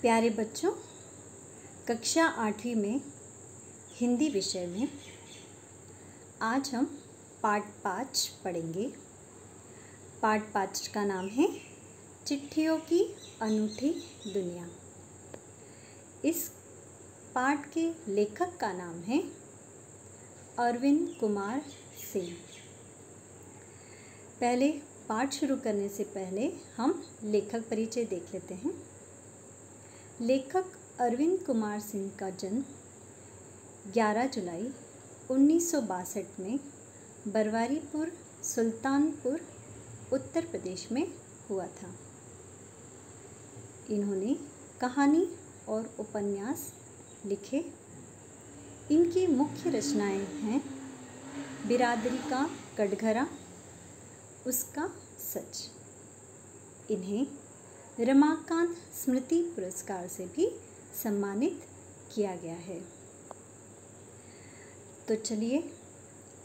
प्यारे बच्चों, कक्षा 8वीं में हिंदी विषय में आज हम पाठ 5 पढ़ेंगे। पाठ 5 का नाम है चिट्ठियों की अनूठी दुनिया। इस पाठ के लेखक का नाम है अरविंद कुमार सिंह। पहले पाठ शुरू करने से पहले हम लेखक परिचय देख लेते हैं। लेखक अरविंद कुमार सिंह का जन्म 11 जुलाई 1962 में बरवारीपुर, सुल्तानपुर, उत्तर प्रदेश में हुआ था। इन्होंने कहानी और उपन्यास लिखे। इनकी मुख्य रचनाएं हैं बिरादरी का कटघरा, उसका सच। इन्हें रमाकांत स्मृति पुरस्कार से भी सम्मानित किया गया है। तो चलिए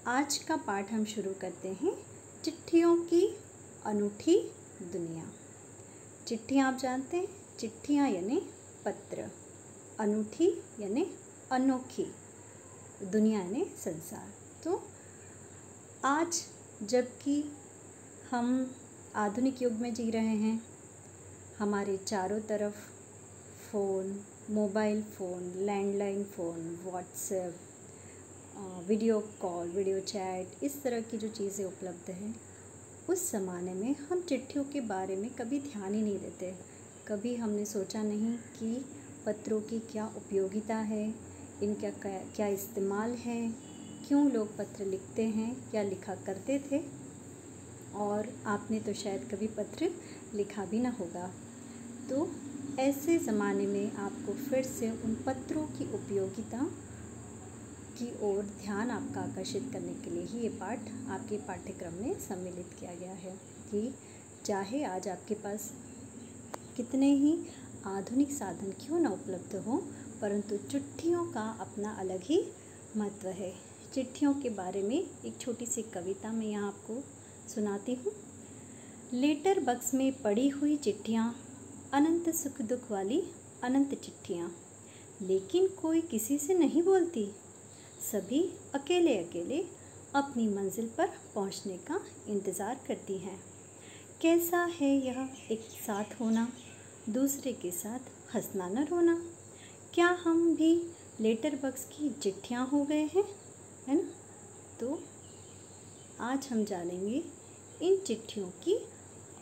आज का पाठ हम शुरू करते हैं। चिट्ठियों की अनूठी दुनिया। चिट्ठियाँ आप जानते हैं, चिट्ठियाँ यानी पत्र, अनूठी यानी अनोखी, दुनिया यानी संसार। तो आज जबकि हम आधुनिक युग में जी रहे हैं, हमारे चारों तरफ phone, mobile phone, landline phone, WhatsApp, video call, video chat, इस तरह की जो चीज़ें उपलब्ध हैं, उस ज़माने में हम चिट्ठियों के बारे में कभी ध्यान ही नहीं देते। कभी हमने सोचा नहीं कि पत्रों की क्या उपयोगिता है, इनका क्या इस्तेमाल है, क्यों लोग पत्र लिखते हैं या लिखा करते थे। और आपने तो शायद कभी पत्र लिखा भी ना होगा। तो ऐसे ज़माने में आपको फिर से उन पत्रों की उपयोगिता की ओर ध्यान आपका आकर्षित करने के लिए ही ये पाठ आपके पाठ्यक्रम में सम्मिलित किया गया है कि चाहे आज आपके पास कितने ही आधुनिक साधन क्यों ना उपलब्ध हो, परंतु चिट्ठियों का अपना अलग ही महत्व है। चिट्ठियों के बारे में एक छोटी सी कविता मैं यहाँ आपको सुनाती हूँ। लेटर बक्स में पड़ी हुई चिट्ठियाँ, अनंत सुख दुख वाली अनंत चिट्ठियाँ, लेकिन कोई किसी से नहीं बोलती। सभी अकेले अकेले अपनी मंजिल पर पहुँचने का इंतज़ार करती हैं। कैसा है यह एक साथ होना, दूसरे के साथ हंसना न रोना। क्या हम भी लेटर बक्स की चिट्ठियाँ हो गए हैं, है ना? तो आज हम जानेंगे इन चिट्ठियों की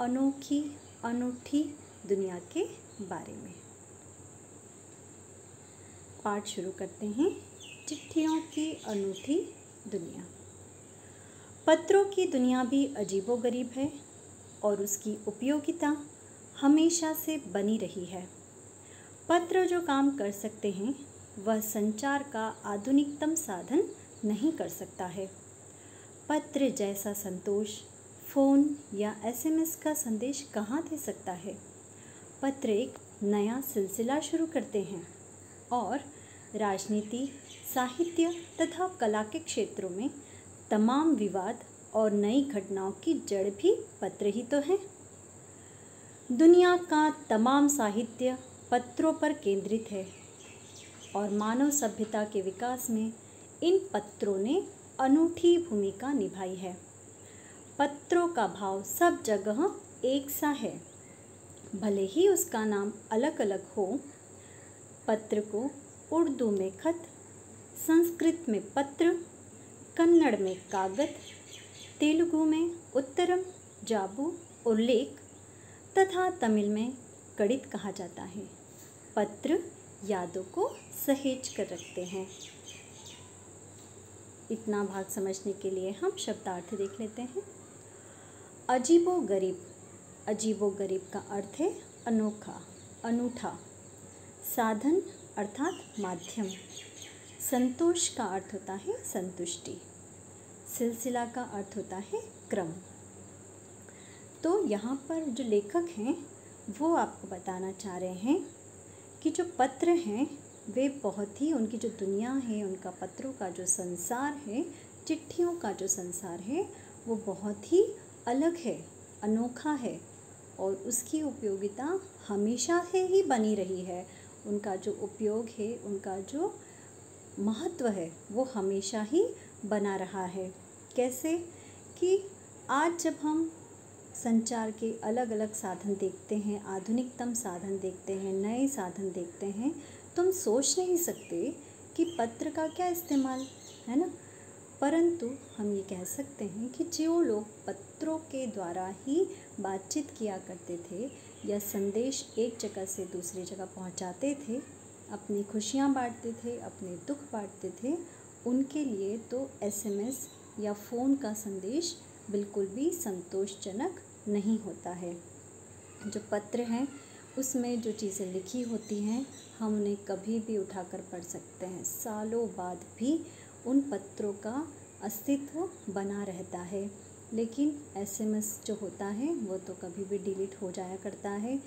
अनूठी दुनिया के बारे में। पाठ शुरू करते हैं। चिट्ठियों की अनूठी दुनिया। पत्रों की दुनिया भी अजीबोगरीब है और उसकी उपयोगिता हमेशा से बनी रही है। पत्र जो काम कर सकते हैं, वह संचार का आधुनिकतम साधन नहीं कर सकता है। पत्र जैसा संतोष फ़ोन या SMS का संदेश कहाँ दे सकता है। पत्र एक नया सिलसिला शुरू करते हैं और राजनीति, साहित्य तथा कला के क्षेत्रों में तमाम विवाद और नई घटनाओं की जड़ भी पत्र ही तो है। दुनिया का तमाम साहित्य पत्रों पर केंद्रित है और मानव सभ्यता के विकास में इन पत्रों ने अनूठी भूमिका निभाई है। पत्रों का भाव सब जगह एक सा है, भले ही उसका नाम अलग अलग हो। पत्र को उर्दू में खत, संस्कृत में पत्र, कन्नड़ में कागज, तेलुगु में उत्तरम, जाबू, उल्लेख तथा तमिल में कड़ित कहा जाता है। पत्र यादों को सहेज कर रखते हैं। इतना भाग समझने के लिए हम शब्दार्थ देख लेते हैं। अजीबोगरीब। अजीबोगरीब का अर्थ है अनोखा, अनूठा। साधन अर्थात माध्यम। संतोष का अर्थ होता है संतुष्टि। सिलसिला का अर्थ होता है क्रम। तो यहाँ पर जो लेखक हैं वो आपको बताना चाह रहे हैं कि जो पत्र हैं वे बहुत ही, उनकी जो दुनिया है, उनका पत्रों का जो संसार है, चिट्ठियों का जो संसार है, वो बहुत ही अलग है, अनोखा है और उसकी उपयोगिता हमेशा से ही बनी रही है। उनका जो उपयोग है, उनका जो महत्व है, वो हमेशा ही बना रहा है। कैसे कि आज जब हम संचार के अलग अलग साधन देखते हैं, आधुनिकतम साधन देखते हैं, नए साधन देखते हैं, तो हम सोच नहीं सकते कि पत्र का क्या इस्तेमाल है ना। परंतु हम ये कह सकते हैं कि जो लोग पत्रों के द्वारा ही बातचीत किया करते थे या संदेश एक जगह से दूसरी जगह पहुंचाते थे, अपनी खुशियां बांटते थे, अपने दुख बांटते थे, उनके लिए तो एसएमएस या फ़ोन का संदेश बिल्कुल भी संतोषजनक नहीं होता है। जो पत्र हैं उसमें जो चीज़ें लिखी होती हैं हम उन्हें कभी भी उठाकर पढ़ सकते हैं, सालों बाद भी उन पत्रों का अस्तित्व बना रहता है। लेकिन एसएमएस जो होता है वो तो कभी भी डिलीट हो जाया करता है।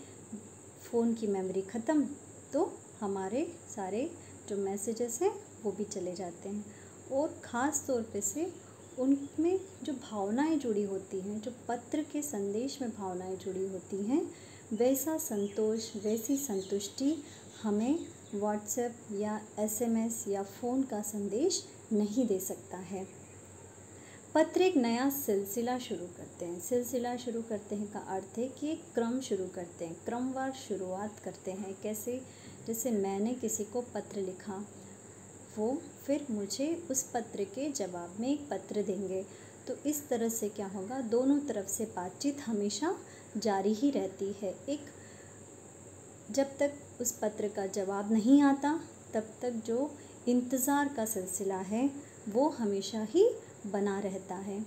फ़ोन की मेमोरी ख़त्म तो हमारे सारे जो मैसेजेस हैं वो भी चले जाते हैं। और ख़ास तौर पे से उनमें जो भावनाएं जुड़ी होती हैं, जो पत्र के संदेश में भावनाएं जुड़ी होती हैं, वैसा संतोष, वैसी संतुष्टि हमें व्हाट्सएप या एसएमएस या फ़ोन का संदेश नहीं दे सकता है। पत्र एक नया सिलसिला शुरू करते हैं। सिलसिला शुरू करते हैं का अर्थ है कि एक क्रम शुरू करते हैं, क्रमवार शुरुआत करते हैं। कैसे? जैसे मैंने किसी को पत्र लिखा, वो फिर मुझे उस पत्र के जवाब में एक पत्र देंगे। तो इस तरह से क्या होगा, दोनों तरफ से बातचीत हमेशा जारी ही रहती है। एक जब तक उस पत्र का जवाब नहीं आता तब तक जो इंतज़ार का सिलसिला है वो हमेशा ही बना रहता है।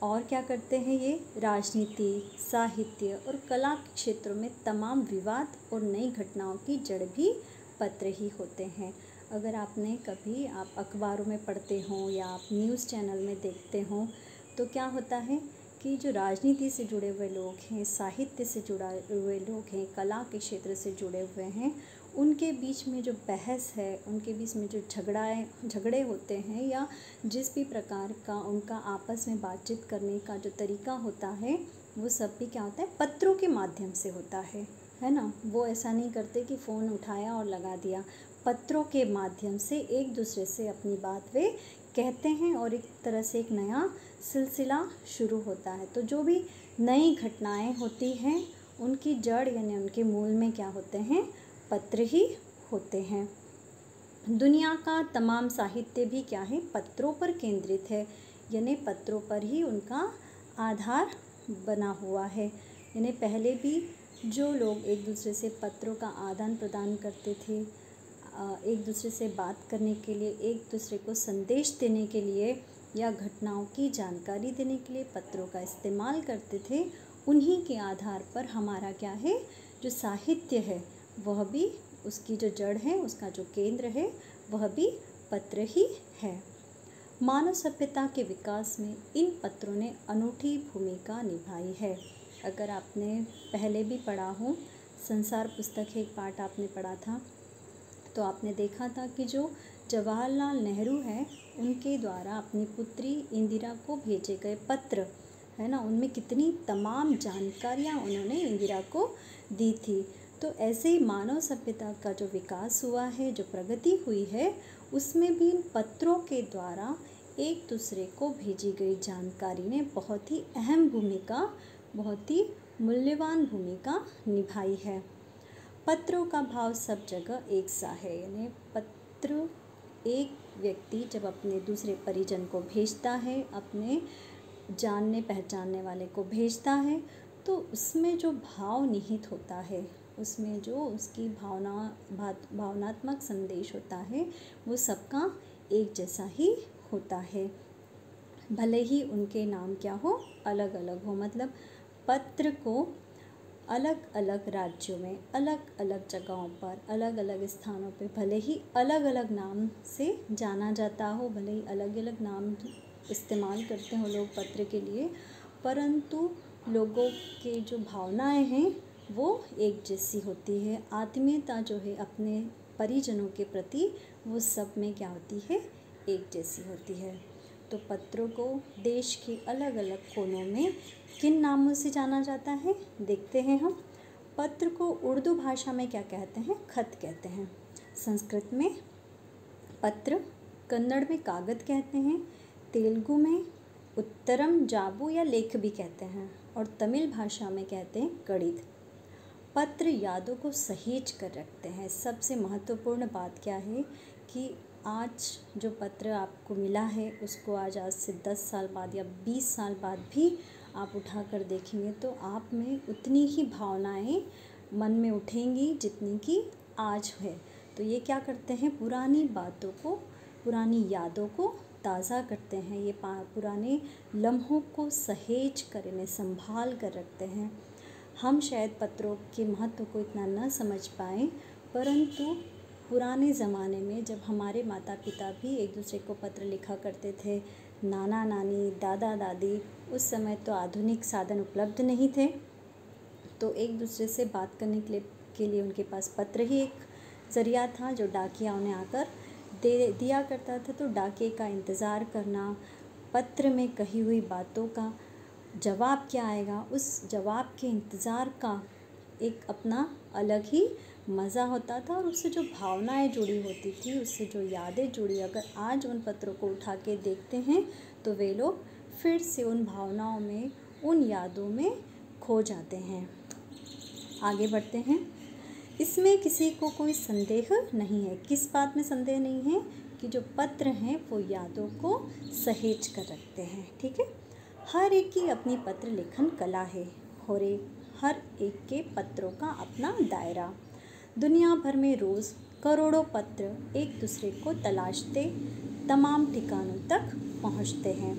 और क्या करते हैं ये? राजनीति, साहित्य और कला के क्षेत्रों में तमाम विवाद और नई घटनाओं की जड़ भी पत्र ही होते हैं। अगर आपने कभी आप अखबारों में पढ़ते हों या आप न्यूज़ चैनल में देखते हों तो क्या होता है कि जो राजनीति से जुड़े हुए लोग हैं, साहित्य से जुड़े हुए लोग हैं, कला के क्षेत्र से जुड़े हुए हैं, उनके बीच में जो बहस है, उनके बीच में जो झगड़े होते हैं या जिस भी प्रकार का उनका आपस में बातचीत करने का जो तरीका होता है वो सब भी क्या होता है, पत्रों के माध्यम से होता है ना। वो ऐसा नहीं करते कि फ़ोन उठाया और लगा दिया, पत्रों के माध्यम से एक दूसरे से अपनी बात वे कहते हैं और एक तरह से एक नया सिलसिला शुरू होता है। तो जो भी नई घटनाएं होती हैं उनकी जड़ यानी उनके मूल में क्या होते हैं, पत्र ही होते हैं। दुनिया का तमाम साहित्य भी क्या है, पत्रों पर केंद्रित है, यानी पत्रों पर ही उनका आधार बना हुआ है। यानी पहले भी जो लोग एक दूसरे से पत्रों का आदान प्रदान करते थे, एक दूसरे से बात करने के लिए, एक दूसरे को संदेश देने के लिए या घटनाओं की जानकारी देने के लिए पत्रों का इस्तेमाल करते थे, उन्हीं के आधार पर हमारा क्या है, जो साहित्य है वह भी, उसकी जो जड़ है, उसका जो केंद्र है वह भी पत्र ही है। मानव सभ्यता के विकास में इन पत्रों ने अनूठी भूमिका निभाई है। अगर आपने पहले भी पढ़ा हो, संसार पुस्तक एक पाठ आपने पढ़ा था, तो आपने देखा था कि जो जवाहरलाल नेहरू हैं उनके द्वारा अपनी पुत्री इंदिरा को भेजे गए पत्र है ना, उनमें कितनी तमाम जानकारियाँ उन्होंने इंदिरा को दी थी। तो ऐसे ही मानव सभ्यता का जो विकास हुआ है, जो प्रगति हुई है, उसमें भी इन पत्रों के द्वारा एक दूसरे को भेजी गई जानकारी ने बहुत ही अहम भूमिका, बहुत ही मूल्यवान भूमिका निभाई है। पत्रों का भाव सब जगह एक सा है, यानी पत्र एक व्यक्ति जब अपने दूसरे परिजन को भेजता है, अपने जानने पहचानने वाले को भेजता है, तो उसमें जो भाव निहित होता है, उसमें जो उसकी भावनात्मक संदेश होता है, वो सबका एक जैसा ही होता है, भले ही उनके नाम क्या हो, अलग अलग हो। मतलब पत्र को अलग अलग राज्यों में, अलग अलग जगहों पर, अलग अलग स्थानों पे भले ही अलग अलग नाम से जाना जाता हो, भले ही अलग अलग नाम इस्तेमाल करते हो लोग पत्र के लिए, परंतु लोगों के जो भावनाएं हैं वो एक जैसी होती है। आत्मीयता जो है अपने परिजनों के प्रति, वो सब में क्या होती है, एक जैसी होती है। तो पत्रों को देश के अलग अलग कोनों में किन नामों से जाना जाता है देखते हैं हम। पत्र को उर्दू भाषा में क्या कहते हैं? खत कहते हैं। संस्कृत में पत्र, कन्नड़ में कागद कहते हैं, तेलुगु में उत्तरम जाबू या लेख भी कहते हैं और तमिल भाषा में कहते हैं कड़ित। पत्र यादों को सहेज कर रखते हैं। सबसे महत्वपूर्ण बात क्या है कि आज जो पत्र आपको मिला है उसको आज से 10 साल बाद या 20 साल बाद भी आप उठा कर देखेंगे तो आप में उतनी ही भावनाएं मन में उठेंगी जितनी कि आज है। तो ये क्या करते हैं? पुरानी बातों को, पुरानी यादों को ताज़ा करते हैं। ये पुराने लम्हों को सहेज कर, इन्हें संभाल कर रखते हैं। हम शायद पत्रों के महत्व को इतना न समझ पाएँ, परंतु पुराने ज़माने में जब हमारे माता पिता भी एक दूसरे को पत्र लिखा करते थे, नाना नानी, दादा दादी, उस समय तो आधुनिक साधन उपलब्ध नहीं थे, तो एक दूसरे से बात करने के लिए उनके पास पत्र ही एक ज़रिया था जो डाकिया उन्हें आकर दे दिया करता था। तो डाके का इंतज़ार करना, पत्र में कही हुई बातों का जवाब क्या आएगा, उस जवाब के इंतज़ार का एक अपना अलग ही मज़ा होता था और उससे जो भावनाएं जुड़ी होती थी, उससे जो यादें जुड़ी, अगर आज उन पत्रों को उठा के देखते हैं तो वे लोग फिर से उन भावनाओं में, उन यादों में खो जाते हैं। आगे बढ़ते हैं। इसमें किसी को कोई संदेह नहीं है। किस बात में संदेह नहीं है? कि जो पत्र हैं वो यादों को सहेज कर रखते हैं। ठीक है। हर एक की अपनी पत्र लेखन कला है और हर एक के पत्रों का अपना दायरा। दुनिया भर में रोज़ करोड़ों पत्र एक दूसरे को तलाशते तमाम ठिकानों तक पहुंचते हैं।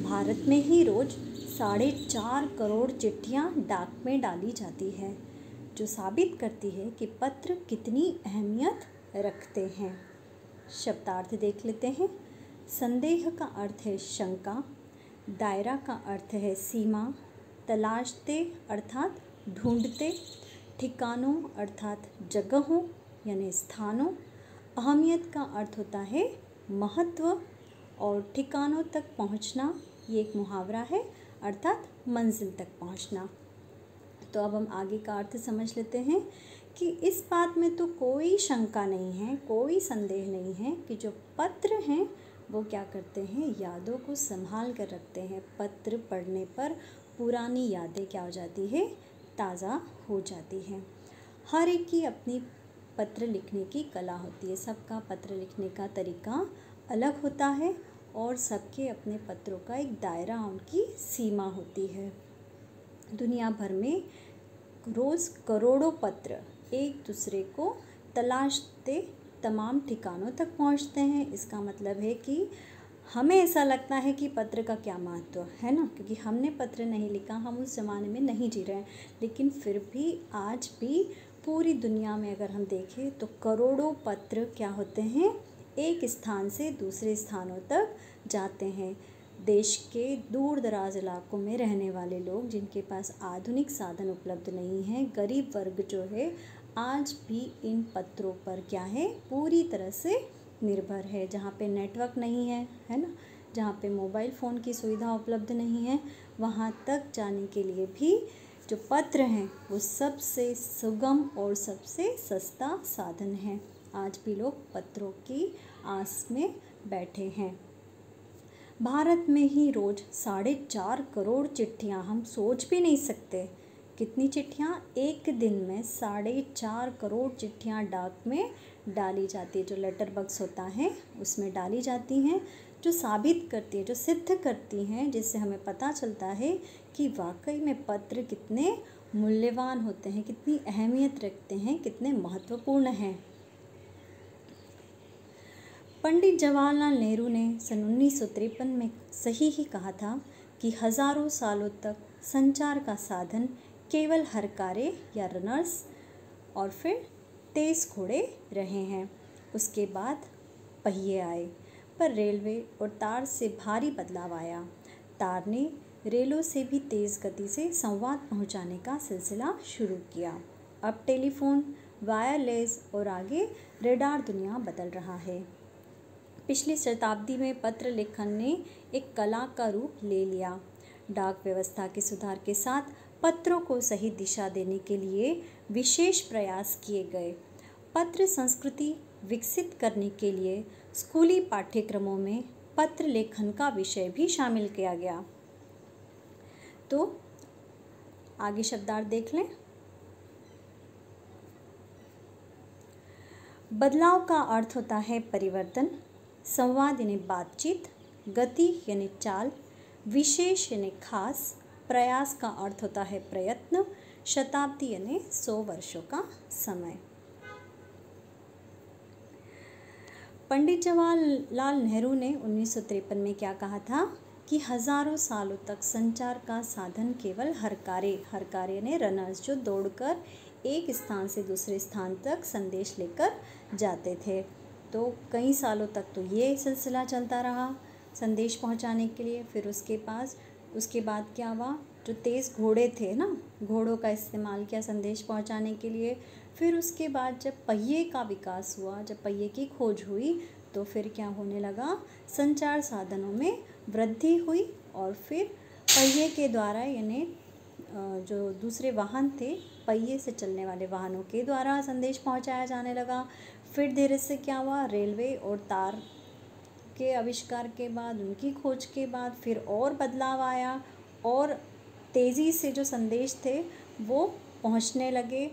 भारत में ही रोज़ 4.5 करोड़ चिट्ठियां डाक में डाली जाती है, जो साबित करती है कि पत्र कितनी अहमियत रखते हैं। शब्दार्थ देख लेते हैं। संदेह का अर्थ है शंका, दायरा का अर्थ है सीमा, तलाशते अर्थात ढूंढते, ठिकानों अर्थात जगहों यानी स्थानों, अहमियत का अर्थ होता है महत्व और ठिकानों तक पहुंचना, ये एक मुहावरा है अर्थात मंजिल तक पहुंचना। तो अब हम आगे का अर्थ समझ लेते हैं कि इस बात में तो कोई शंका नहीं है, कोई संदेह नहीं है कि जो पत्र हैं वो क्या करते हैं? यादों को संभाल कर रखते हैं। पत्र पढ़ने पर पुरानी यादें क्या हो जाती है? ताज़ा हो जाती हैं। हर एक की अपनी पत्र लिखने की कला होती है। सबका पत्र लिखने का तरीका अलग होता है और सबके अपने पत्रों का एक दायरा, उनकी सीमा होती है। दुनिया भर में रोज़ करोड़ों पत्र एक दूसरे को तलाशते तमाम ठिकानों तक पहुंचते हैं। इसका मतलब है कि हमें ऐसा लगता है कि पत्र का क्या महत्व है ना, क्योंकि हमने पत्र नहीं लिखा, हम उस ज़माने में नहीं जी रहे हैं, लेकिन फिर भी आज भी पूरी दुनिया में अगर हम देखें तो करोड़ों पत्र क्या होते हैं? एक स्थान से दूसरे स्थानों तक जाते हैं। देश के दूर दराज इलाकों में रहने वाले लोग जिनके पास आधुनिक साधन उपलब्ध नहीं है, गरीब वर्ग जो है, आज भी इन पत्रों पर क्या है? पूरी तरह से निर्भर है। जहाँ पे नेटवर्क नहीं है ना, जहाँ पे मोबाइल फ़ोन की सुविधा उपलब्ध नहीं है, वहाँ तक जाने के लिए भी जो पत्र हैं वो सबसे सुगम और सबसे सस्ता साधन है। आज भी लोग पत्रों की आस में बैठे हैं। भारत में ही रोज़ 4.5 करोड़ चिट्ठियाँ, हम सोच भी नहीं सकते कितनी चिट्ठियाँ एक दिन में 4.5 करोड़ चिट्ठियाँ डाक में डाली जाती है। जो लेटर बॉक्स होता है उसमें डाली जाती हैं, जो साबित करती है, जो सिद्ध करती हैं, जिससे हमें पता चलता है कि वाकई में पत्र कितने मूल्यवान होते हैं, कितनी अहमियत रखते हैं, कितने महत्वपूर्ण हैं। पंडित जवाहरलाल नेहरू ने सन 1953 में सही ही कहा था कि हज़ारों सालों तक संचार का साधन केवल हरकारे या रनर्स और फिर तेज़ घोड़े रहे हैं। उसके बाद पहिए आए, पर रेलवे और तार से भारी बदलाव आया। तार ने रेलों से भी तेज़ गति से संवाद पहुंचाने का सिलसिला शुरू किया। अब टेलीफोन, वायरलेस और आगे रेडार दुनिया बदल रहा है। पिछली शताब्दी में पत्र लेखन ने एक कला का रूप ले लिया। डाक व्यवस्था के सुधार के साथ पत्रों को सही दिशा देने के लिए विशेष प्रयास किए गए। पत्र संस्कृति विकसित करने के लिए स्कूली पाठ्यक्रमों में पत्र लेखन का विषय भी शामिल किया गया। तो आगे शब्दार्थ देख लें। बदलाव का अर्थ होता है परिवर्तन, संवाद यानी बातचीत, गति यानी चाल, विशेष यानी खास, प्रयास का अर्थ होता है प्रयत्न, शताब्दी यानी 100 वर्षों का समय। पंडित जवाहरलाल नेहरू ने 1953 में क्या कहा था कि हजारों सालों तक संचार का साधन केवल हरकारे ने रनर्स जो दौड़कर एक स्थान से दूसरे स्थान तक संदेश लेकर जाते थे। तो कई सालों तक तो ये सिलसिला चलता रहा संदेश पहुंचाने के लिए। फिर उसके बाद क्या हुआ, जो तेज़ घोड़े थे ना, घोड़ों का इस्तेमाल किया संदेश पहुंचाने के लिए। फिर उसके बाद जब पहिए का विकास हुआ, जब पहिए की खोज हुई, तो फिर क्या होने लगा, संचार साधनों में वृद्धि हुई और फिर पहिए के द्वारा यानी जो दूसरे वाहन थे, पहिए से चलने वाले वाहनों के द्वारा संदेश पहुंचाया जाने लगा। फिर धीरे से क्या हुआ, रेलवे और तार के आविष्कार के बाद, उनकी खोज के बाद फिर और बदलाव आया और तेज़ी से जो संदेश थे वो पहुंचने लगे।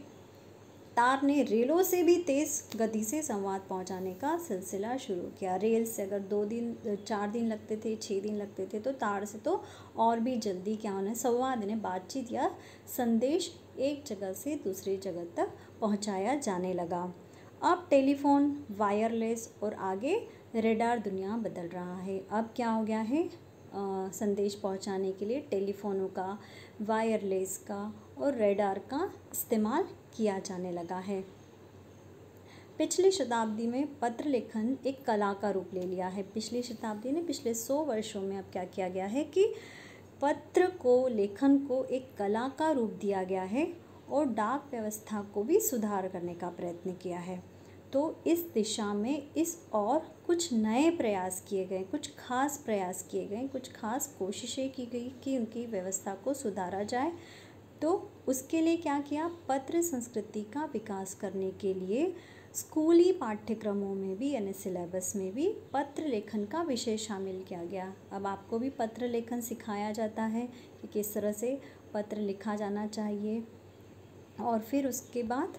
तार ने रेलों से भी तेज़ गति से संवाद पहुंचाने का सिलसिला शुरू किया। रेल से अगर 2 दिन 4 दिन लगते थे, 6 दिन लगते थे, तो तार से तो और भी जल्दी क्या होना, संवाद यानी बातचीत या संदेश एक जगह से दूसरी जगह तक पहुंचाया जाने लगा। अब टेलीफोन, वायरलेस और आगे रेडार दुनिया बदल रहा है। अब क्या हो गया है, संदेश पहुंचाने के लिए टेलीफोनों का, वायरलेस का और रेडार का इस्तेमाल किया जाने लगा है। पिछली शताब्दी में पत्र लेखन एक कला का रूप ले लिया है। पिछली शताब्दी ने पिछले 100 वर्षों में अब क्या किया गया है कि पत्र को, लेखन को एक कला का रूप दिया गया है और डाक व्यवस्था को भी सुधार करने का प्रयत्न किया है। तो इस दिशा में और कुछ नए प्रयास किए गए, कुछ खास प्रयास किए गए, कुछ खास कोशिशें की गई कि उनकी व्यवस्था को सुधारा जाए। तो उसके लिए क्या किया, पत्र संस्कृति का विकास करने के लिए स्कूली पाठ्यक्रमों में भी यानी सिलेबस में भी पत्र लेखन का विषय शामिल किया गया। अब आपको भी पत्र लेखन सिखाया जाता है कि किस तरह से पत्र लिखा जाना चाहिए। और फिर उसके बाद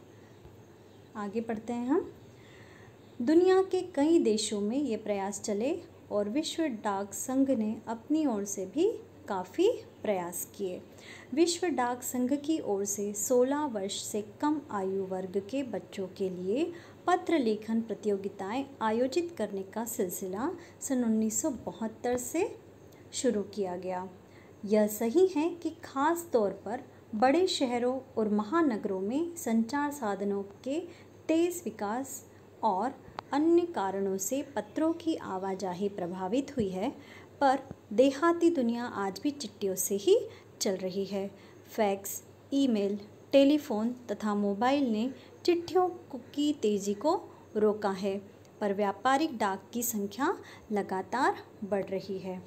आगे बढ़ते हैं हम। दुनिया के कई देशों में ये प्रयास चले और विश्व डाक संघ ने अपनी ओर से भी काफ़ी प्रयास किए। विश्व डाक संघ की ओर से 16 वर्ष से कम आयु वर्ग के बच्चों के लिए पत्र लेखन प्रतियोगिताएं आयोजित करने का सिलसिला सन 1972 से शुरू किया गया। यह सही है कि खास तौर पर बड़े शहरों और महानगरों में संचार साधनों के तेज़ विकास और अन्य कारणों से पत्रों की आवाजाही प्रभावित हुई है, पर देहाती दुनिया आज भी चिट्ठियों से ही चल रही है। फैक्स, ईमेल, टेलीफोन तथा मोबाइल ने चिट्ठियों की तेज़ी को रोका है, पर व्यापारिक डाक की संख्या लगातार बढ़ रही है।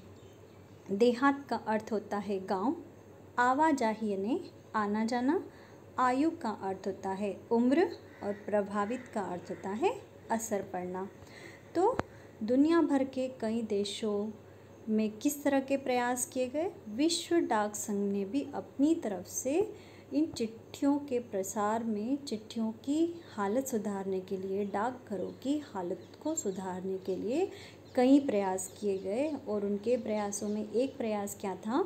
देहात का अर्थ होता है गांव, आवाजाही यानी आना जाना, आयु का अर्थ होता है उम्र और प्रभावित का अर्थ होता है असर पड़ना। तो दुनिया भर के कई देशों में किस तरह के प्रयास किए गए, विश्व डाक संघ ने भी अपनी तरफ से इन चिट्ठियों के प्रसार में चिट्ठियों की हालत सुधारने के लिए, डाकघरों की हालत को सुधारने के लिए कई प्रयास किए गए। और उनके प्रयासों में एक प्रयास क्या था,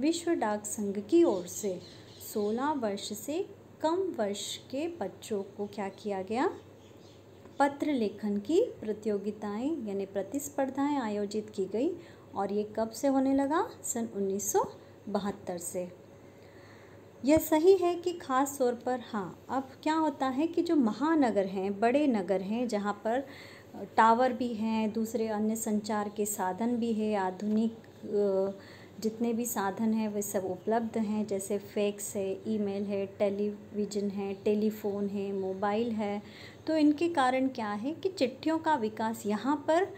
विश्व डाक संघ की ओर से 16 वर्ष से कम वर्ष के बच्चों को क्या किया गया, पत्र लेखन की प्रतियोगिताएं यानी प्रतिस्पर्धाएं आयोजित की गई। और ये कब से होने लगा, सन 1972 से। यह सही है कि ख़ास तौर पर अब क्या होता है कि जो महानगर हैं, बड़े नगर हैं, जहाँ पर टावर भी हैं, दूसरे अन्य संचार के साधन भी है, आधुनिक जितने भी साधन हैं वे सब उपलब्ध हैं, जैसे फैक्स है, ईमेल है, टेलीविज़न है, टेलीफ़ोन है, मोबाइल है। तो इनके कारण क्या है कि चिट्ठियों का विकास यहाँ पर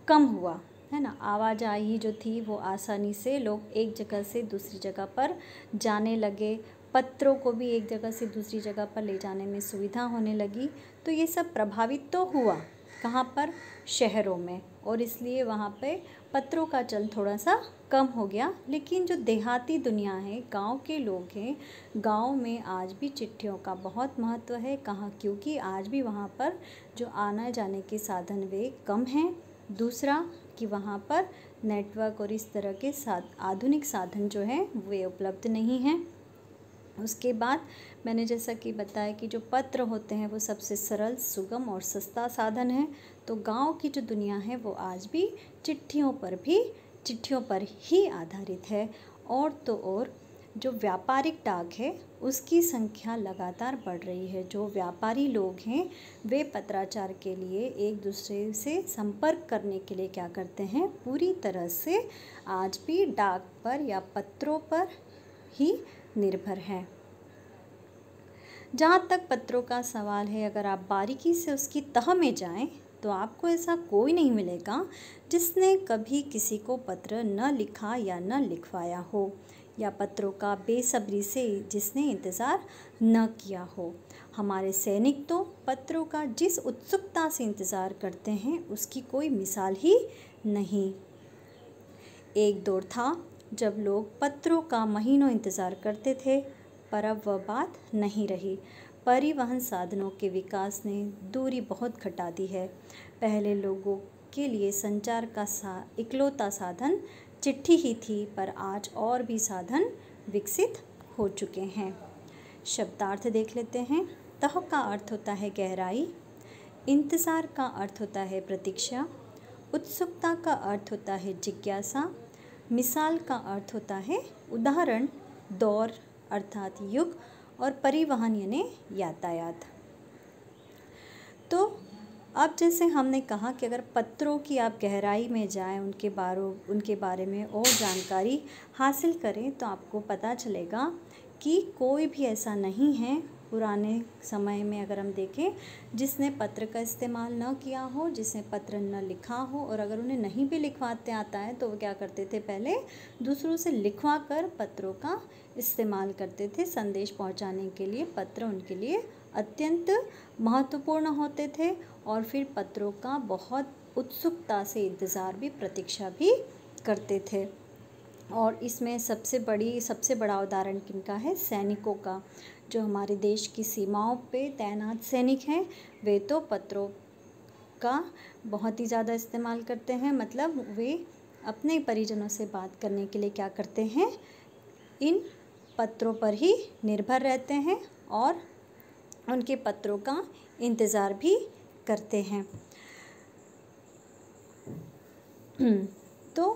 कम हुआ, है ना। आवाजाही जो थी वो आसानी से लोग एक जगह से दूसरी जगह पर जाने लगे, पत्रों को भी एक जगह से दूसरी जगह पर ले जाने में सुविधा होने लगी। तो ये सब प्रभावित तो हुआ, कहाँ पर, शहरों में, और इसलिए वहाँ पे पत्रों का चलन थोड़ा सा कम हो गया। लेकिन जो देहाती दुनिया है, गांव के लोग हैं, गांव में आज भी चिट्ठियों का बहुत महत्व है। कहाँ, क्योंकि आज भी वहाँ पर जो आने जाने के साधन वे कम हैं। दूसरा कि वहाँ पर नेटवर्क और इस तरह के आधुनिक साधन जो हैं वे उपलब्ध नहीं हैं। उसके बाद मैंने जैसा कि बताया कि जो पत्र होते हैं वो सबसे सरल, सुगम और सस्ता साधन है। तो गांव की जो दुनिया है वो आज भी चिट्ठियों पर ही आधारित है। और तो और जो व्यापारिक डाक है उसकी संख्या लगातार बढ़ रही है। जो व्यापारी लोग हैं वे पत्राचार के लिए एक दूसरे से संपर्क करने के लिए क्या करते हैं, पूरी तरह से आज भी डाक पर या पत्रों पर ही निर्भर है। जहाँ तक पत्रों का सवाल है, अगर आप बारीकी से उसकी तह में जाएं तो आपको ऐसा कोई नहीं मिलेगा जिसने कभी किसी को पत्र न लिखा या न लिखवाया हो, या पत्रों का बेसब्री से जिसने इंतज़ार न किया हो। हमारे सैनिक तो पत्रों का जिस उत्सुकता से इंतज़ार करते हैं उसकी कोई मिसाल ही नहीं। एक दौर था जब लोग पत्रों का महीनों इंतज़ार करते थे, पर अब वह बात नहीं रही। परिवहन साधनों के विकास ने दूरी बहुत घटा दी है। पहले लोगों के लिए संचार का इकलौता साधन चिट्ठी ही थी, पर आज और भी साधन विकसित हो चुके हैं। शब्दार्थ देख लेते हैं। तह का अर्थ होता है गहराई, इंतज़ार का अर्थ होता है प्रतीक्षा, उत्सुकता का अर्थ होता है जिज्ञासा, मिसाल का अर्थ होता है उदाहरण, दौर अर्थात युग, और परिवहन यानी यातायात। तो अब जैसे हमने कहा कि अगर पत्रों की आप गहराई में जाएं, उनके बारे में और जानकारी हासिल करें तो आपको पता चलेगा कि कोई भी ऐसा नहीं है पुराने समय में, अगर हम देखें, जिसने पत्र का इस्तेमाल न किया हो, जिसने पत्र न लिखा हो। और अगर उन्हें नहीं भी लिखवाते आता है तो वो क्या करते थे, पहले दूसरों से लिखवा कर पत्रों का इस्तेमाल करते थे। संदेश पहुंचाने के लिए पत्र उनके लिए अत्यंत महत्वपूर्ण होते थे, और फिर पत्रों का बहुत उत्सुकता से इंतज़ार भी, प्रतीक्षा भी करते थे। और इसमें सबसे बड़ा उदाहरण किनका है, सैनिकों का। जो हमारे देश की सीमाओं पे तैनात सैनिक हैं वे तो पत्रों का बहुत ही ज़्यादा इस्तेमाल करते हैं। मतलब वे अपने परिजनों से बात करने के लिए क्या करते हैं, इन पत्रों पर ही निर्भर रहते हैं और उनके पत्रों का इंतज़ार भी करते हैं। तो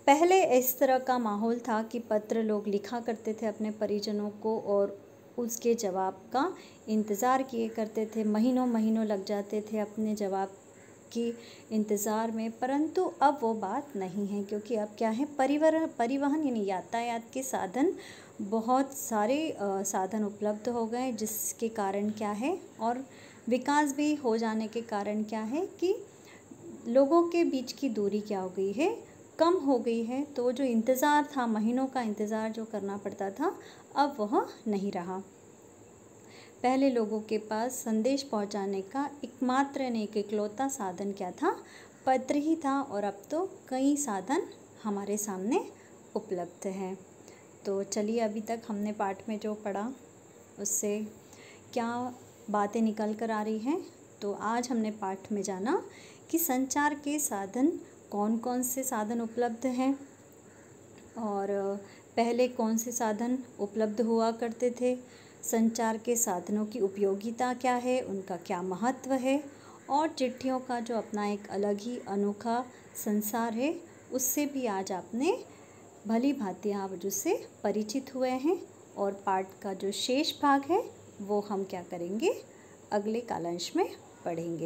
पहले इस तरह का माहौल था कि पत्र लोग लिखा करते थे अपने परिजनों को और उसके जवाब का इंतज़ार किए करते थे। महीनों महीनों लग जाते थे अपने जवाब की इंतज़ार में। परंतु अब वो बात नहीं है, क्योंकि अब क्या है, परिवहन यानी यातायात के साधन, बहुत सारे साधन उपलब्ध हो गए, जिसके कारण क्या है, और विकास भी हो जाने के कारण क्या है कि लोगों के बीच की दूरी क्या हो गई है, कम हो गई है। तो जो इंतज़ार था, महीनों का इंतज़ार जो करना पड़ता था, अब वह नहीं रहा। पहले लोगों के पास संदेश पहुंचाने का एकमात्र एक इकलौता साधन क्या था, पत्र ही था, और अब तो कई साधन हमारे सामने उपलब्ध हैं। तो चलिए, अभी तक हमने पाठ में जो पढ़ा उससे क्या बातें निकल कर आ रही हैं। तो आज हमने पाठ में जाना कि संचार के साधन कौन कौन से साधन उपलब्ध हैं, और पहले कौन से साधन उपलब्ध हुआ करते थे, संचार के साधनों की उपयोगिता क्या है, उनका क्या महत्व है, और चिट्ठियों का जो अपना एक अलग ही अनोखा संसार है, उससे भी आज आपने भली भांति आप उससे परिचित हुए हैं। और पाठ का जो शेष भाग है वो हम क्या करेंगे, अगले कालांश में पढ़ेंगे।